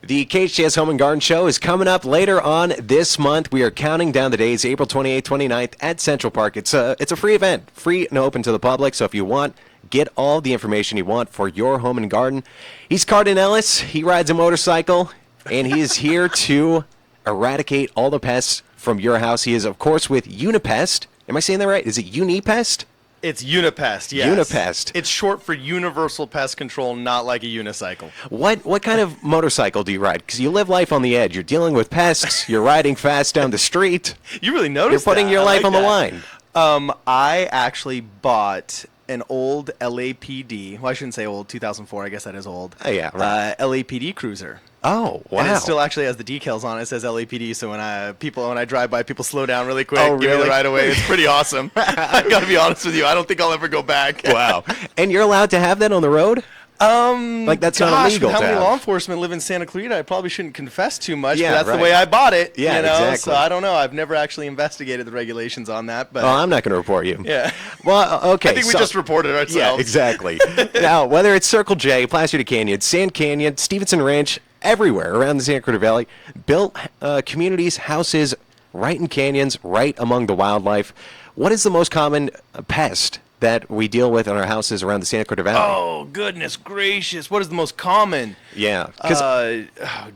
The KHTS Home and Garden Show is coming up later on this month. We are counting down the days, April 28th, 29th at Central Park. It's a free event, free and open to the public. So if you want, get all the information you want for your home and garden. He's Cardon Ellis. He rides a motorcycle, and he is here to eradicate all the pests from your house. He is, of course, with Unipest. Am I saying that right? Is it Unipest? It's Unipest, yes. Unipest. It's short for Universal Pest Control, not like a unicycle. What kind of motorcycle do you ride? Because you live life on the edge. You're dealing with pests. You're riding fast down the street. You really noticed You're putting that. your life on the that. line. I actually bought an old LAPD. Well, I shouldn't say old. 2004. I guess that is old. Oh, yeah, right. LAPD cruiser. Oh, wow. And it still actually has the decals on it. It says LAPD, so when I drive by, people slow down really quick, Oh, give me really? the right away. It's pretty awesome. I got to be honest with you. I don't think I'll ever go back. Wow. And you're allowed to have that on the road? Like, that's not illegal how to many have. law enforcement live in Santa Clarita? I probably shouldn't confess too much, Yeah, but that's right. the way I bought it. Yeah, you know? exactly. So I don't know. I've never actually investigated the regulations on that. But Well, I'm not going to report you. yeah. Well, okay. I think we so- just reported ourselves. Yeah, exactly. Now, whether it's Circle J, Placerita Canyon, Sand Canyon, Stevenson Ranch, everywhere around the Santa Clarita Valley, built communities, houses right in canyons, right among the wildlife. What is the most common pest that we deal with in our houses around the Santa Clarita Valley? Oh, goodness gracious. What is the most common? Yeah. 'cause-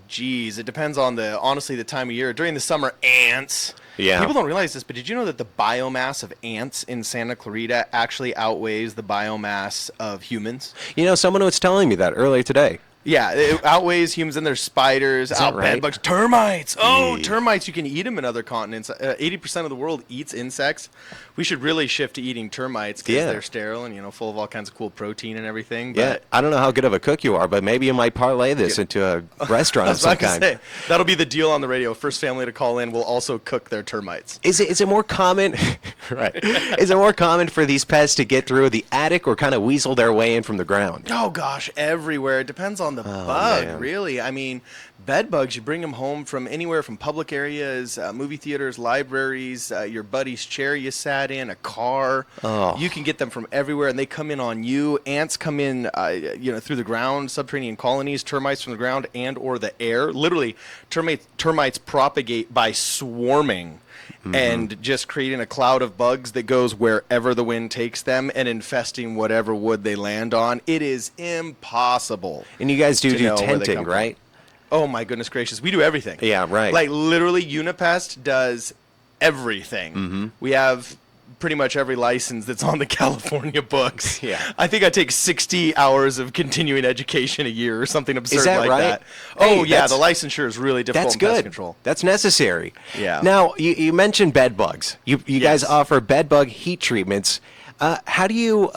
Geez. It depends on honestly, the time of year. During the summer, ants. Yeah. People don't realize this, but did you know that the biomass of ants in Santa Clarita actually outweighs the biomass of humans? someone was telling me that earlier today. Yeah, it outweighs humans, and there's spiders, that right? bedbugs, termites. Oh, Yeah. termites, you can eat them in other continents. 80% of the world eats insects. We should really shift to eating termites because Yeah. they're sterile and, full of all kinds of cool protein and everything. Yeah, But I don't know how good of a cook you are, but maybe you might parlay this into a restaurant I of was some about to kind. say, that'll be the deal on the radio. First family to call in will also cook their termites. Is it more common, right? Is it more common for these pests to get through the attic or kind of weasel their way in from the ground? Oh, gosh, everywhere. It depends on the bug, man. really. I mean, bed bugs, you bring them home from anywhere from public areas, movie theaters, libraries, your buddy's chair you sat in, a car. Oh. You can get them from everywhere, and they come in on you. Ants come in, through the ground, subterranean colonies, termites from the ground and or the air. Literally, termites propagate by swarming. And just creating a cloud of bugs that goes wherever the wind takes them and infesting whatever wood they land on. It is impossible. And you guys do to know where they tenting, come from. right? Oh, my goodness gracious. We do everything. Yeah, right. Like, literally, Unipest does everything. We have pretty much every license that's on the California books. Yeah. I think I take 60 hours of continuing education a year or something absurd that like right? that. Hey, Oh, yeah, that's- the licensure is really difficult That's in pest good. control. That's necessary. Yeah. Now, you mentioned bed bugs. You guys Yes. offer bed bug heat treatments. How do you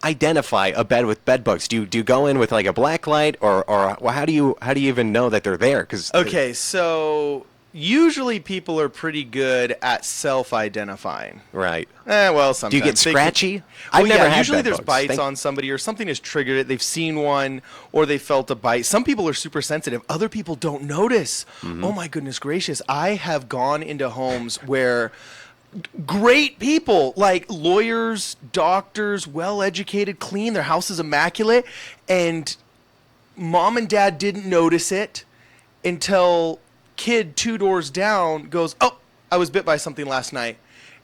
identify a bed with bed bugs? Do you go in with like a black light, or how do you even know that they're there? Okay, so usually people are pretty good at self-identifying. Right. Well, sometimes. Do you get They can- scratchy? Well, I've never yeah, had usually bed there's bugs. bites on somebody or something has triggered it. They've seen one or they felt a bite. Some people are super sensitive. Other people don't notice. Oh, my goodness gracious. I have gone into homes where great people, like lawyers, doctors, well-educated, clean, their house is immaculate, and mom and dad didn't notice it until kid 2 doors down goes, oh, I was bit by something last night.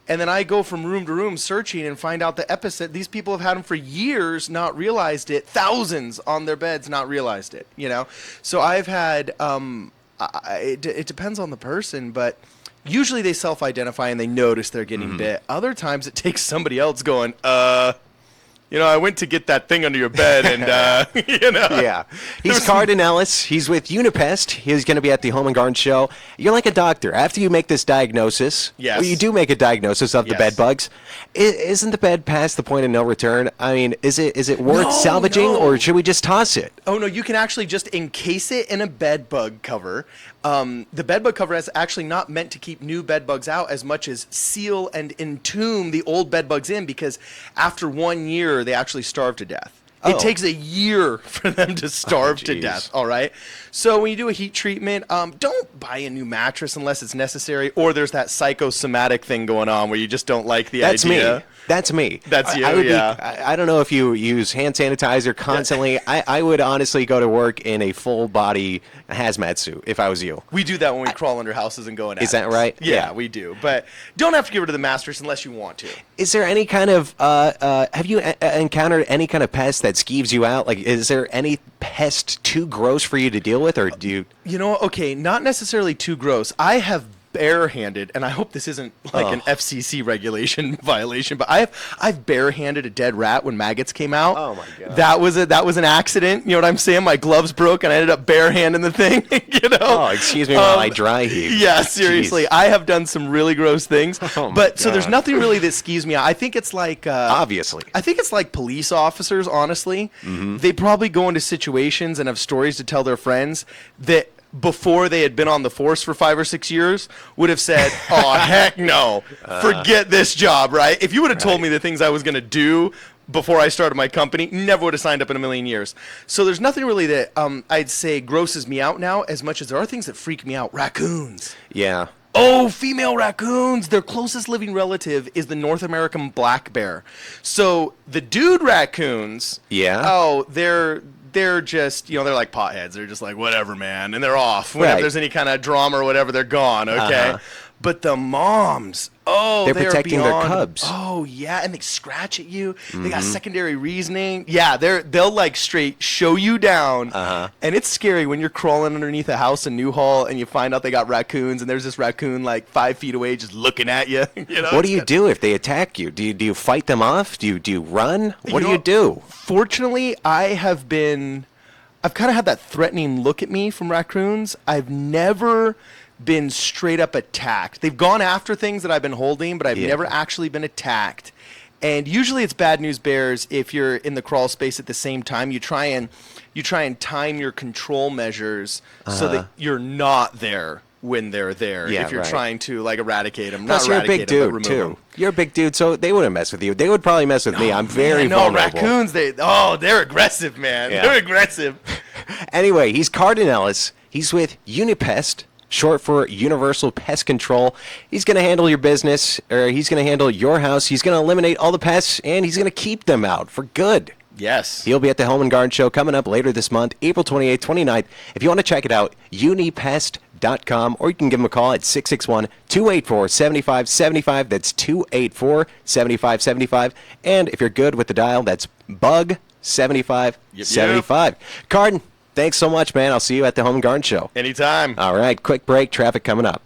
And then I go from room to room searching and find out the episode. These people have had them for years, not realized it. Thousands on their beds, not realized it, So I've had, it depends on the person, but usually they self-identify and they notice they're getting bit. Other times it takes somebody else going, I went to get that thing under your bed and, Yeah. He's Cardon Ellis. He's with Unipest. He's going to be at the Home and Garden Show. You're like a doctor. After you make this diagnosis, Yes. well, you do make a diagnosis of the Yes. bed bugs. Isn't the bed past the point of no return? I mean, is it worth No, salvaging, no. or should we just toss it? Oh, no, you can actually just encase it in a bed bug cover. The bed bug cover is actually not meant to keep new bed bugs out as much as seal and entomb the old bed bugs in, because after 1 year, they actually starve to death. It takes a year for them to starve to death, all right? So when you do a heat treatment, don't buy a new mattress unless it's necessary, or there's that psychosomatic thing going on where you just don't like the idea. That's me. That's you, I don't know if you use hand sanitizer constantly. I would honestly go to work in a full-body hazmat suit if I was you. We do that when we crawl under houses and go in attics. Is that right? Yeah, we do. But don't have to get rid of the mattress unless you want to. Is there any kind of, have you encountered any kind of pest that skeeves you out? Like, is there any pest too gross for you to deal with, or do you? You know, okay, not necessarily too gross. I have barehanded, and I hope this isn't like an FCC regulation violation, but I've barehanded a dead rat when maggots came out. Oh my God. That was an accident. You know what I'm saying? My gloves broke and I ended up barehanding the thing. You know? Oh, excuse me while I dry heave. Yeah, seriously. Jeez. I have done some really gross things. Oh but my so there's God. nothing really that skeeves me out. I think it's like Obviously. I think it's like police officers, honestly. They probably go into situations and have stories to tell their friends that before they had been on the force for 5 or 6 years would have said, oh, heck no, forget this job, right? If you would have told me the things I was going to do before I started my company, never would have signed up in a million years. So there's nothing really that I'd say grosses me out now as much as there are things that freak me out. Raccoons. Yeah. Oh, female raccoons. Their closest living relative is the North American black bear. So the dude raccoons, they're just, you know, they're like potheads. They're just like, whatever, man. And they're off. Whenever there's any kind of drama or whatever, they're gone, okay? But the moms, they're protecting their cubs. Oh, yeah, and they scratch at you. They got secondary reasoning. Yeah, they'll like straight show you down. And it's scary when you're crawling underneath a house in Newhall and you find out they got raccoons and there's this raccoon like 5 feet away just looking at you. You know? What do you do if they attack you? Do you fight them off? Do you run? What do you do? Fortunately, I've kind of had that threatening look at me from raccoons. I've never been straight up attacked. They've gone after things that I've been holding, but I've never actually been attacked. And usually it's bad news bears if you're in the crawl space at the same time. You try and time your control measures so that you're not there when they're there. Yeah, if you're right. trying to like eradicate them, Plus, not you're a big eradicate them, but dude remove too. them. You're a big dude, so they wouldn't mess with you. They would probably mess with me. I'm very vulnerable. Raccoons, they're aggressive, man. Yeah. They're aggressive. Anyway, he's Cardon Ellis. He's with Unipest, short for Universal Pest Control. He's going to handle your business, or he's going to handle your house. He's going to eliminate all the pests, and he's going to keep them out for good. Yes. He'll be at the Home and Garden Show coming up later this month, April 28th, 29th. If you want to check it out, unipest.com, or you can give him a call at 661-284-7575. That's 284-7575. And if you're good with the dial, that's bug 7575. Cardon, thanks so much, man. I'll see you at the Home and Garden Show. Anytime. All right, quick break. Traffic coming up.